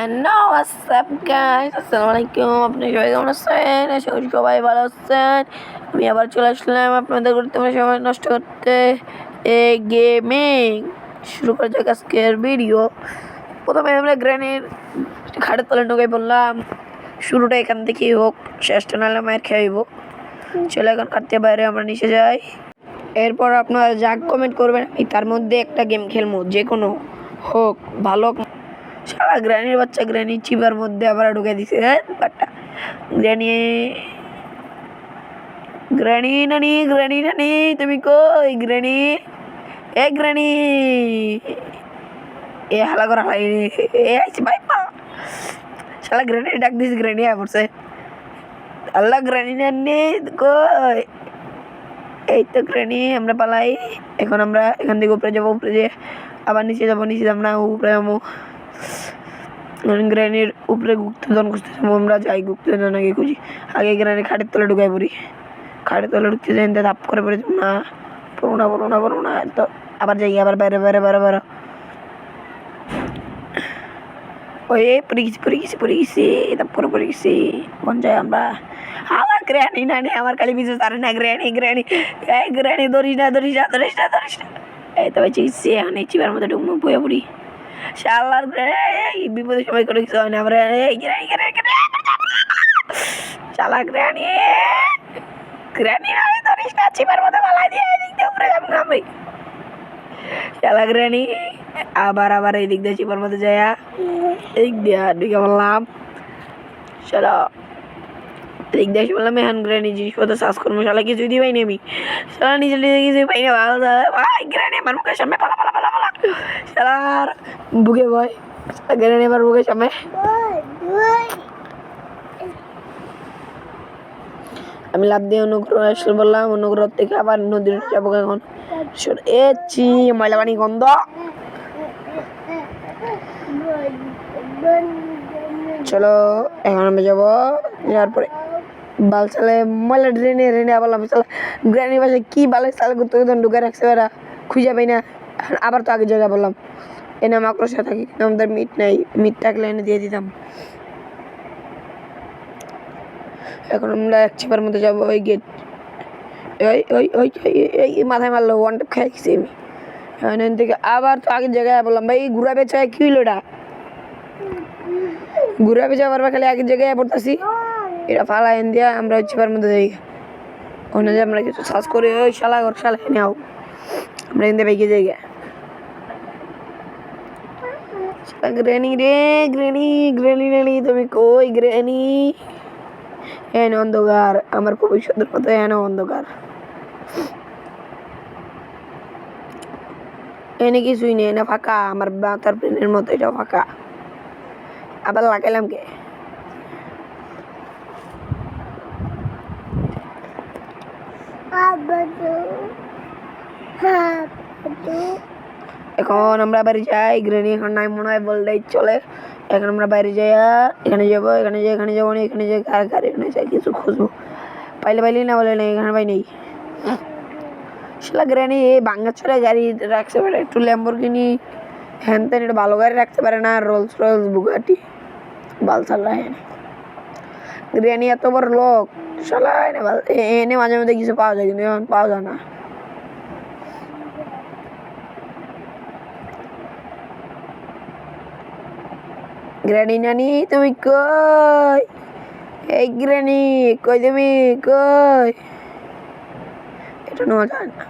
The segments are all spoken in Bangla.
হ্যালো হোয়াটসঅ্যাপ গাইস, আসসালামু আলাইকুম। আপনি সবাই কেমন আছেন? আশা করি সবাই ভালো আছেন। আমি আবার চলে আসলাম আপনাদের গুরুত্বপূর্ণ সময় নষ্ট করতে এই গেমিং। শুরু করা যাক আজকের ভিডিও। প্রথমে আমরা গ্রেনের খাটের তলে ঢুকে বললাম, শুরুটা এখান থেকেই হোক, শেষটা নাহলে মায়ের খাইব। চলে এখন খাটতে বাইরে আমরা নিচে যাই। এরপর আপনারা যা কমেন্ট করবেন আমি তার মধ্যে একটা গেম খেলবো, যে কোনো হোক, ভালো। সারা গ্রানির বাচ্চা গ্রানি চিবার মধ্যে আবার ঢুকে দিছে। বাট্টা গ্রানি গ্রানি নানি গ্রানি নানি তুমি কই গ্রানি? এ গ্রানি এ হালা করে হালাই এ আইছি ভাই পা শালা গ্রানি ডাক দিস, গ্রানি আয় পড়ছে। আল্লাহ গ্রানি নানি কই? এই তো গ্রানি, আমরা পালাই। এখন আমরা এখান থেকে উপরে যাবো, উপরে যে আবার নিচে যাবো, নিচে যাব না, উপরে যাবো। গ্রানির উপরে গুপ্তধন খুঁজতে যাবো আমরা, যাই গুপ্তধন আগে খুঁজি। আগে গ্রানি খাটের তলে ঢুকাই পড়ি, খাটের তলে ঢুকতে যাই, ধাপ করে পড়ে যাব না, পড়ো না তো আবার যাই, আবার বাইরে বাইরে বাইরে বাইরে। ওই পড়ে গেছি তারপরে পড়ে গেছি। কোন যাই আমরা? আমার গ্রানি নানি আমার খালি পিছু তারে না। গ্রানি গ্রানি এই গ্রানি ধরিস না। এই তো চিছি এখন এই চিবার মধ্যে ঢুকবো, বয়ে পড়ি। শালার এই বিপদের সময় করে কিছু হয় না। আমরা এই শালা গ্রানি নানি ধরিস না, চিবার মধ্যে পালাই দিয়ে এদিক দিয়ে উপরে যাবো আমি। শালা গ্রানি আবার এই দিক দিয়ে চিবার মধ্যে যায়া এদিক দিয়ে ঢুকে বললাম। শালা এদিক দিয়ে এসে বললাম এখন গ্রানি জিনিসপত্র সার্চ করবো। শালা কিছুই দিবাই নি আমি, শালা নিজে কিছুই পাই না। ভাই গ্রানি আমার মুখের সামনে পালা। শালার বুকে ভয়, গ্রানি আমার বুকের সামনে। আমি লাভ দিয়ে অনুগ্রহ আসলে বললাম, অনুগ্রহ থেকে আবার নদীর যাবো এখন। এ চি ময়লা পানি গন্ধ। চলো এখন আমি যাবো, যাওয়ার পরে বাল চালে ময়লা রেনে বললাম। চালা গ্রানি বাসায় কি বালের চাল করতে ঢুকে রাখছে ওরা, খুঁজে পাই না। আবার তো আগে জায়গা বললাম এনে মাকড়সা থাকি, আমাদের মিট নাই, মিট থাকলে এনে দিয়ে দিতাম। এখন আমরা এক চিপার মধ্যে যাবো। ওই গেট ওই মাথায় মারলো, ওয়ান ট্যাপ খেয়ে গেছি আমি থেকে। আবার তো আগের জায়গায় বললাম ভাই ঘুরা বেচা কি হইলো? এটা ঘুরা বেচা পারবা, খালি আগের জায়গায় পড়তেছি। এটা ফালা এন দিয়া আমরা ওই চিপার মধ্যে যাই। ওখানে যে আমরা কিছু সার্চ করে ওই শালা নেও, আমরা এখান থেকে বাইকে যাই। গ্রেনি নানি তুমি কই গ্রেনি? এনে অন্ধকার, আমার ভবিষ্যতের মতো এনে অন্ধকার। এনে কিছুই নেই, এনে ফাঁকা, আমার বাতার প্লেনের মতো এটাও ফাঁকা। আবার লাগাইলাম কে? এখন আমরা বাইরে যাই। গ্রেনি এখন নাই মনে হয়, বললেই চলে। এখন আমরা বাইরে যাই, এখানে যাবো, এখানে যাবো না, এখানে যাই কার এখানে যাই কিছু খুঁজবো। পাইলে না, বলে নেই এখানে পাই নেই। সেটা গ্রেনি বাঙ্গা চড়ে গাড়ি রাখতে পারে, একটু ল্যাম্বরগিনি হ্যান তেন একটু ভালো গাড়ি রাখতে পারে না, রোলস বুগাটি বালসাল্লা। হ্যাঁ গ্রেনি এত বড় লোক, শালা এনে মাঝে মধ্যে কিছু পাওয়া যায়, কিন্তু এখন পাওয়া যায় না। গ্রানি নানি তুমি কই? এই গ্রানি কই তুমি কই? এটা নেওয়া যায় না।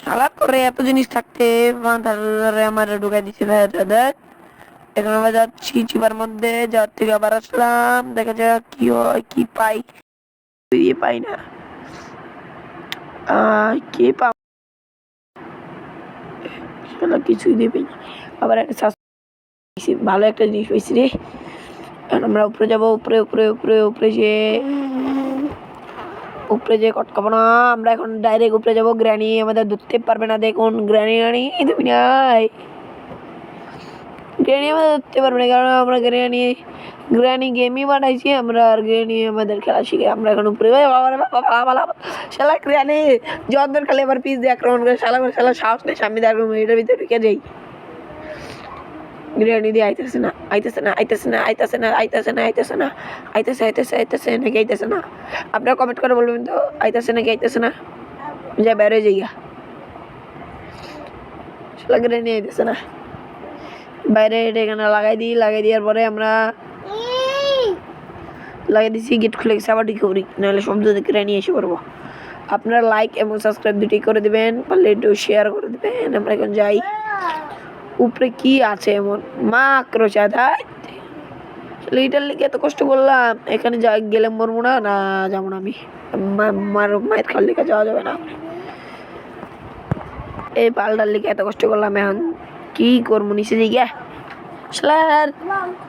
শালার করে এত জিনিস থাকতে আমার ঢুকাই দিচ্ছে ভাই দাদা। এখন আমরা যাচ্ছি চিপার মধ্যে, যাওয়ার থেকে আবার আসলাম, দেখা যাক কি হয়, কি পাই। পাই না, কি পাই কিছুই দেবে। আবার একটা ভালো একটা জিনিস পাইছি রে। এখন আমরা উপরে যাবো, উপরে যে কটকাবো না, আমরা এখন ডাইরেক্ট উপরে যাবো। গ্রানি আমাদের ধরতে পারবে না, দেখুন গ্রানি তুমি নাই, গ্রানি আমাদের ধরতে পারবে না, কারণ আমরা গ্রানি গেমই বানাইছি আমরা, আর গ্রানি আমাদের খেলা শিখে। আমরা এখন উপরে শালা গ্রানি যতদের খালি আবার পিস দিয়ে আক্রমণ করে, শালা সাহস নেই সামনে দিয়ে আক্রমণ, এটার ভিতরে ঢুকে যাই। গ্রেনি দিয়ে আইতেছে না আইতেছে না আইতেছে না আইতেছে না আইতেছে না আইতেছে না আইতেছে আইতেছে আইতেছে নাকি আইতেছে না আপনারা কমেন্ট করে বলবেন তো আইতেছে নাকি আইতেছে না যা বাইরে যাইয়া শালা গ্রেনি আইতেছে না বাইরে এখানে লাগাই দেওয়ার পরে আমরা লাগিয়ে দিচ্ছি গেট খুলে গেছে আবার ঠিক করি নাহলে শব্দ দেখে নিয়ে এসে পড়বো আপনারা লাইক এবং সাবস্ক্রাইব দুটি করে দিবেন পারলে একটু শেয়ার করে দিবেন আমরা এখন যাই উপরে কি আছে এমন মাকড়সা লিটার লিখে এত কষ্ট করলাম এখানে যা গেলে মরবো না না যাবো না আমি মায়ের খাল লিখে যাওয়া যাবে না এই পালটার লিখে এত কষ্ট করলাম এখন কি করবো নিচে যাই স্যার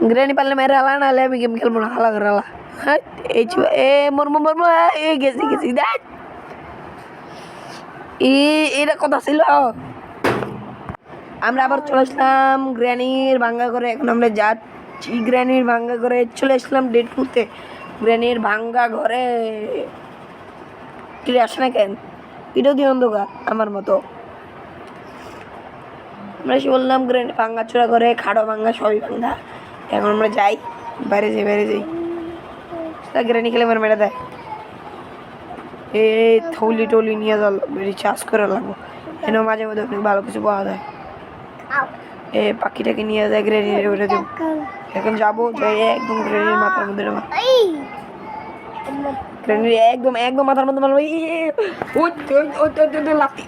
গ্রেনি পারলে মেরে হালা না হলে আমি গেম খেলবো না হালা করে হালা হ্যাঁ এই এ মরমো এ গেছি দেখ এটা কথা ছিল আমরা আবার চলে আসলাম গ্র্যানির ভাঙ্গা করে এখন আমরা যাচ্ছি গ্র্যানির ভাঙ্গা করে চলে আসলাম ডেট করতে গ্র্যানির ভাঙ্গা ঘরে কি আসে না কেন এটাও কি অন্ধকার আমার মতো আমরা এসে বললাম গ্র্যানি ভাঙ্গা চোরা করে খাড়ো ভাঙ্গা সবই ভাঙ্গা এখন আমরা যাই বাইরে যাই তা গ্র্যানি খেলে আমার মেরে দেয় এ থৌলি টৌলি নিয়ে যাওয়া রিচার্জ করে লাগবো এনে মাঝে মধ্যে অনেক ভালো কিছু পাওয়া যায় এ পাখিটাকে নিয়ে যায় গ্রেনির ওটা দেব এখন যাবো যাই একদম গ্রেনির মাথার মধ্যে গ্রেনির একদম মাথার মধ্যে মারবো লাফি